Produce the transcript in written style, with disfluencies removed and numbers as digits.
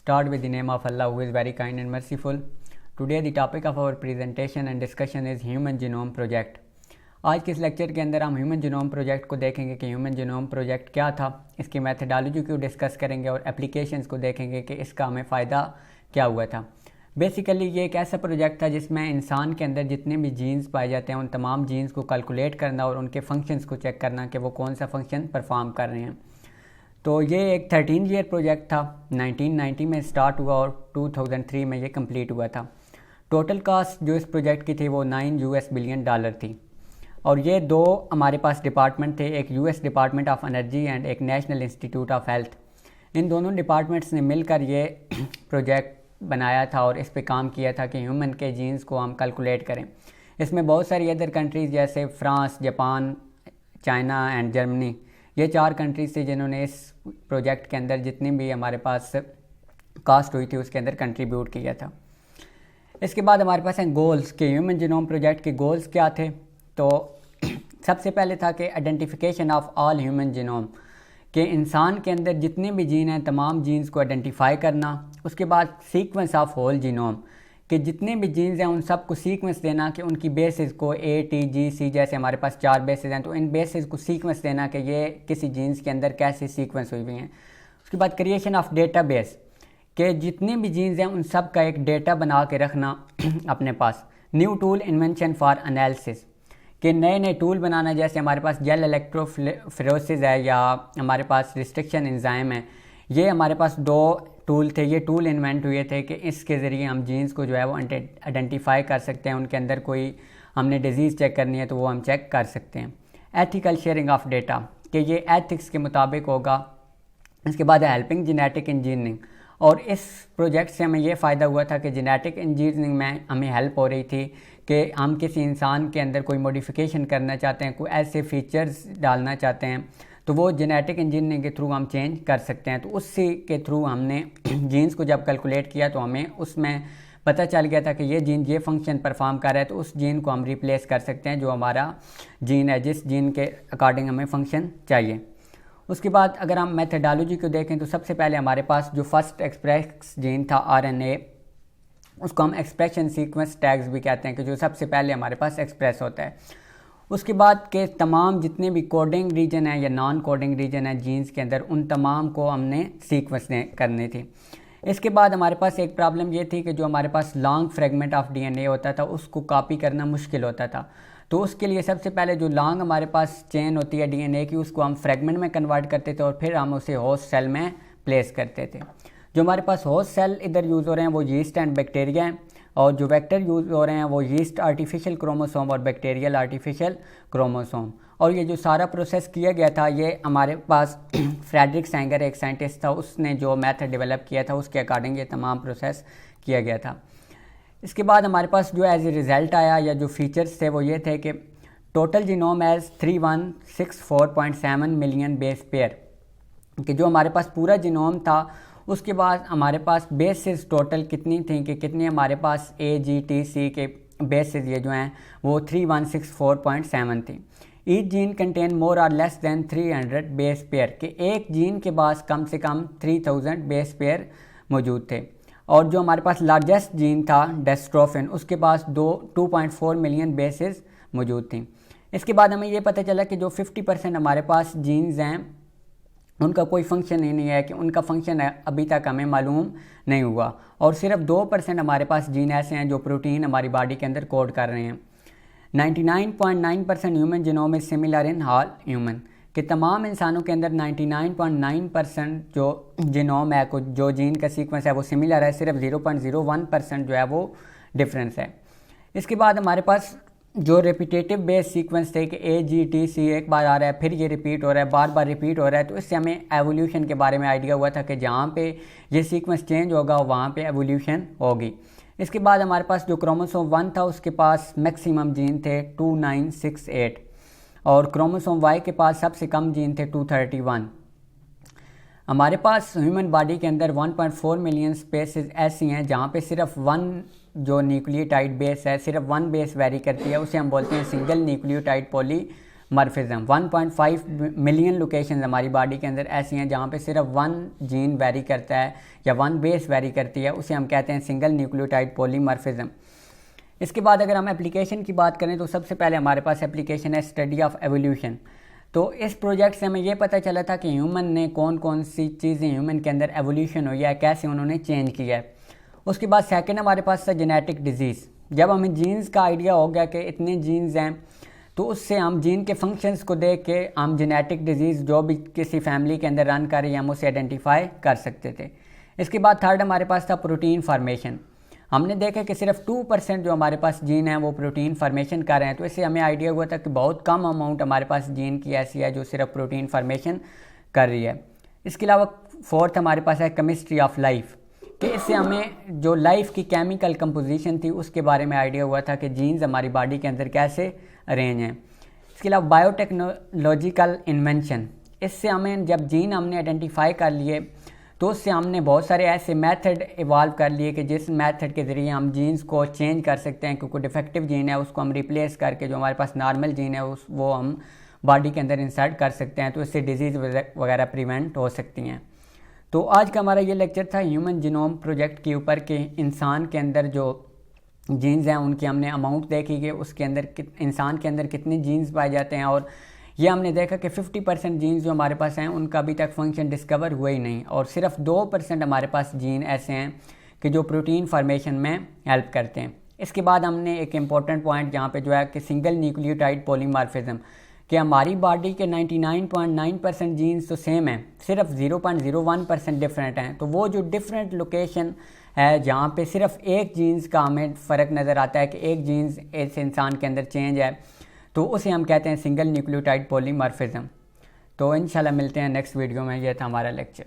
Start with the name of Allah, who is very kind and merciful. Today the topic of our presentation and discussion is Human Genome Project. आज के इस lecture के अंदर हम human genome project को देखेंगे कि human genome project क्या था, इसकी मेथडोलॉजी को डिस्कस करेंगे और एप्लीकेशंस को देखेंगे कि इसका हमें फ़ायदा क्या हुआ था। बेसिकली ये एक ऐसा प्रोजेक्ट था जिसमें इंसान के अंदर जितने भी जीन्स पाए जाते हैं उन तमाम जीन्स को कैलकुलेट करना और उनके फंक्शंस को चेक करना कि वो कौन सा फंक्शन परफॉर्म कर रहे हैं। तो ये एक 13 ईयर प्रोजेक्ट था। 1990 में स्टार्ट हुआ और 2003 में ये कंप्लीट हुआ था। टोटल कास्ट जो इस प्रोजेक्ट की थी वो $9 बिलियन थी और ये दो हमारे पास डिपार्टमेंट थे, एक US department of energy and एक नेशनल इंस्टीट्यूट ऑफ हेल्थ। इन दोनों डिपार्टमेंट्स ने मिलकर ये प्रोजेक्ट बनाया था और इस पे काम किया था कि ह्यूमन के जीन्स को हम कैलकुलेट करें। इसमें बहुत सारी अदर कंट्रीज़ जैसे France, Japan, China and Germany, ये 4 कंट्रीज़ थी जिन्होंने इस प्रोजेक्ट के अंदर जितनी भी हमारे पास कास्ट हुई थी उसके अंदर कंट्रीब्यूट किया था। इसके बाद हमारे पास हैं गोल्स कि ह्यूमन जीनोम प्रोजेक्ट के गोल्स क्या थे। तो सबसे पहले था कि identification of all human genome, कि इंसान के अंदर जितने भी जीन हैं तमाम जीन्स को आइडेंटिफाई करना। उसके बाद सीक्वेंस ऑफ होल जीनोम, कि जितने भी जीन्स हैं उन सब को सीक्वेंस देना कि उनकी बेसिस को ATGC जैसे हमारे पास 4 बेसिस हैं तो इन बेसिस को सीक्वेंस देना कि ये किसी जीन्स के अंदर कैसे सीक्वेंस हुई हुई हैं। उसके बाद क्रिएशन ऑफ डेटाबेस, कि जितने भी जीन्स हैं उन सब का एक डेटा बना के रखना अपने पास। New tool invention for analysis, कि नए नए टूल बनाना, जैसे हमारे पास जेल इलेक्ट्रोफोरेसिस है या हमारे पास रिस्ट्रिक्शन एंजाइम है। ये हमारे पास 2 टूल थे, ये टूल इन्वेंट हुए थे कि इसके ज़रिए हम जीन्स को जो है वो आइडेंटिफाई कर सकते हैं, उनके अंदर कोई हमने डिजीज़ चेक करनी है तो वो हम चेक कर सकते हैं। एथिकल शेयरिंग ऑफ डेटा, कि ये एथिक्स के मुताबिक होगा। इसके बाद हेल्पिंग जेनेटिक इंजीनियरिंग, और इस प्रोजेक्ट से हमें ये फ़ायदा हुआ था कि जेनेटिक इंजीनियरिंग में हमें हेल्प हो रही थी कि हम किसी इंसान के अंदर कोई मॉडिफिकेशन करना चाहते हैं, कोई ऐसे फीचर्स डालना चाहते हैं तो वो जेनेटिक इंजीनियरिंग के थ्रू हम चेंज कर सकते हैं। तो उसी के थ्रू हमने जीन्स को जब कैलकुलेट किया तो हमें उसमें पता चल गया था कि ये जीन ये फंक्शन परफॉर्म कर रहा है तो उस जीन को हम रिप्लेस कर सकते हैं जो हमारा जीन है, जिस जीन के अकॉर्डिंग हमें फंक्शन चाहिए। उसके बाद अगर हम मेथडोलॉजी को देखें तो सबसे पहले हमारे पास जो फर्स्ट एक्सप्रेस जीन था RNA, उसको हम एक्सप्रेशन सीक्वेंस टैग्स भी कहते हैं, कि जो सबसे पहले हमारे पास एक्सप्रेस होता है। उसके बाद के तमाम जितने भी कोडिंग रीजन है या नॉन कोडिंग रीजन है जीन्स के अंदर उन तमाम को हमने सीक्वेंस करनी थी। इसके बाद हमारे पास एक प्रॉब्लम ये थी कि जो हमारे पास लॉन्ग फ्रेगमेंट ऑफ DNA होता था उसको कॉपी करना मुश्किल होता था। तो उसके लिए सबसे पहले जो लॉन्ग हमारे पास चेन होती है DNA की उसको हम फ्रेगमेंट में कन्वर्ट करते थे और फिर हम उसे होस्ट सेल में प्लेस करते थे। जो हमारे पास होस्ट सेल इधर यूज़ हो रहे हैं वो यीस्ट एंड बैक्टीरिया हैं, और जो वेक्टर यूज़ हो रहे हैं वो यीस्ट आर्टिफिशियल क्रोमोसोम और बैक्टीरियल आर्टिफिशियल क्रोमोसोम। और ये जो सारा प्रोसेस किया गया था ये हमारे पास फ्रेडरिक सैंगर एक साइंटिस्ट था, उसने जो मेथड डेवलप किया था उसके अकॉर्डिंग ये तमाम प्रोसेस किया गया था। इसके बाद हमारे पास जो एज ए रिज़ल्ट आया या जो फीचर्स थे वो ये थे कि total genome as 3164.7 million base pair, कि जो हमारे पास पूरा जीनोम था उसके बाद हमारे पास बेसिस टोटल कितनी थी, कि कितनी हमारे पास AGTC के बेसिस ये जो हैं वो 3164.7 थी। ईच जीन कंटेन मोर और लेस दैन 300 बेस पेयर, कि एक जीन के पास कम से कम 3000 बेस पेयर मौजूद थे। और जो हमारे पास लार्जेस्ट जीन था डेस्ट्रोफिन, उसके पास 2.4 मिलियन बेसिस मौजूद थी। इसके बाद हमें ये पता चला कि जो 50% हमारे पास जीन्स हैं उनका कोई फंक्शन ही नहीं है, कि उनका फंक्शन अभी तक हमें मालूम नहीं हुआ, और सिर्फ 2% हमारे पास जीन ऐसे हैं जो प्रोटीन हमारी बॉडी के अंदर कोड कर रहे हैं। 99.9% human genome is similar in all human, कि तमाम इंसानों के अंदर 99.9% जो जीनोम है, जो जीन का सीक्वेंस है वो सिमिलर है, सिर्फ 0.01% जो है वो डिफरेंस है। इसके बाद हमारे पास जो रिपीटेटिव बेस सीक्वेंस थे कि AGTC एक बार आ रहा है फिर ये रिपीट हो रहा है, बार बार रिपीट हो रहा है, तो इससे हमें एवोल्यूशन के बारे में आइडिया हुआ था कि जहाँ पे ये सीक्वेंस चेंज होगा वहाँ पे एवोल्यूशन होगी। इसके बाद हमारे पास जो क्रोमोसोम 1 था उसके पास मैक्सिमम जीन थे 2968 और क्रोमोसोम Y के पास सबसे कम जीन थे 231। हमारे पास ह्यूमन बॉडी के अंदर 1.4 मिलियन स्पेसेस ऐसी हैं जहाँ पे सिर्फ 1 जो न्यूक्लियोटाइड बेस है, सिर्फ 1 बेस वेरी करती है, उसे हम बोलते हैं single nucleotide poly morphism. 1.5 million locations हमारी बॉडी के अंदर ऐसी हैं जहाँ पे सिर्फ वन जीन वेरी करता है या वन बेस वेरी करती है, उसे हम कहते हैं सिंगल न्यूक्लियोटाइड पॉलीमॉर्फिज्म। इसके बाद अगर हम एप्लीकेशन की बात करें तो सबसे पहले हमारे पास एप्लीकेशन है स्टडी ऑफ एवोल्यूशन। तो इस प्रोजेक्ट से हमें ये पता चला था कि ह्यूमन ने कौन कौन सी चीज़ें ह्यूमन के अंदर एवोल्यूशन हुई है, कैसे उन्होंने चेंज किया है। उसके बाद सेकंड हमारे पास था जेनेटिक डिजीज़। जब हमें जीन्स का आइडिया हो गया कि इतने जीन्स हैं तो उससे हम जीन के फंक्शंस को देख के हम जेनेटिक डिजीज़ जो भी किसी फैमिली के अंदर रन कर रही है हम उसे आइडेंटिफाई कर सकते थे। इसके बाद थर्ड हमारे पास था प्रोटीन फार्मेशन। हमने देखा कि सिर्फ 2% जो हमारे पास जीन है वो प्रोटीन फार्मेशन कर रहे हैं, तो इससे हमें आइडिया हुआ था कि बहुत कम अमाउंट हमारे पास जीन की ऐसी है जो सिर्फ प्रोटीन फार्मेशन कर रही है। इसके अलावा फोर्थ हमारे पास है केमिस्ट्री ऑफ लाइफ, कि इससे हमें जो लाइफ की केमिकल कंपोजिशन थी उसके बारे में आइडिया हुआ था कि जीन्स हमारी बॉडी के अंदर कैसे अरेंज हैं। इसके अलावा बायोटेक्नोलॉजिकल इन्वेंशन, इससे हमें जब जीन हमने आइडेंटिफाई कर लिए तो उससे हमने बहुत सारे ऐसे मेथड इवॉल्व कर लिए कि जिस मेथड के ज़रिए हम जीन्स को चेंज कर सकते हैं, क्योंकि डिफेक्टिव जीन है उसको हम रिप्लेस करके जो हमारे पास नॉर्मल जीन है वो हम बॉडी के अंदर इंसर्ट कर सकते हैं, तो इससे डिजीज़ वगैरह प्रिवेंट हो सकती हैं। तो आज का हमारा ये लेक्चर था ह्यूमन जीनोम प्रोजेक्ट के ऊपर कि इंसान के अंदर जो जीन्स हैं उनकी हमने अमाउंट देखी कि उसके अंदर इंसान के अंदर कितने जीन्स पाए जाते हैं, और ये हमने देखा कि 50% जीन्स जो हमारे पास हैं उनका अभी तक फंक्शन डिस्कवर हुआ ही नहीं, और सिर्फ 2% हमारे पास जीन ऐसे हैं कि जो प्रोटीन फार्मेशन में हेल्प करते हैं। इसके बाद हमने एक इम्पॉर्टेंट पॉइंट यहाँ पे जो है कि सिंगल न्यूक्लियोटाइड पॉलीमॉर्फिज्म, कि हमारी बॉडी के 99.9% जीन्स तो सेम हैं, सिर्फ 0.01% डिफरेंट हैं। तो वो जो डिफरेंट लोकेशन है जहाँ पे सिर्फ एक जीन्स का हमें फ़र्क नज़र आता है कि एक जीन्स इस इंसान के अंदर चेंज है, तो उसे हम कहते हैं सिंगल न्यूक्लियोटाइड पॉलीमॉर्फिज्म। तो इंशाल्लाह मिलते हैं नेक्स्ट वीडियो में। यह था हमारा लेक्चर।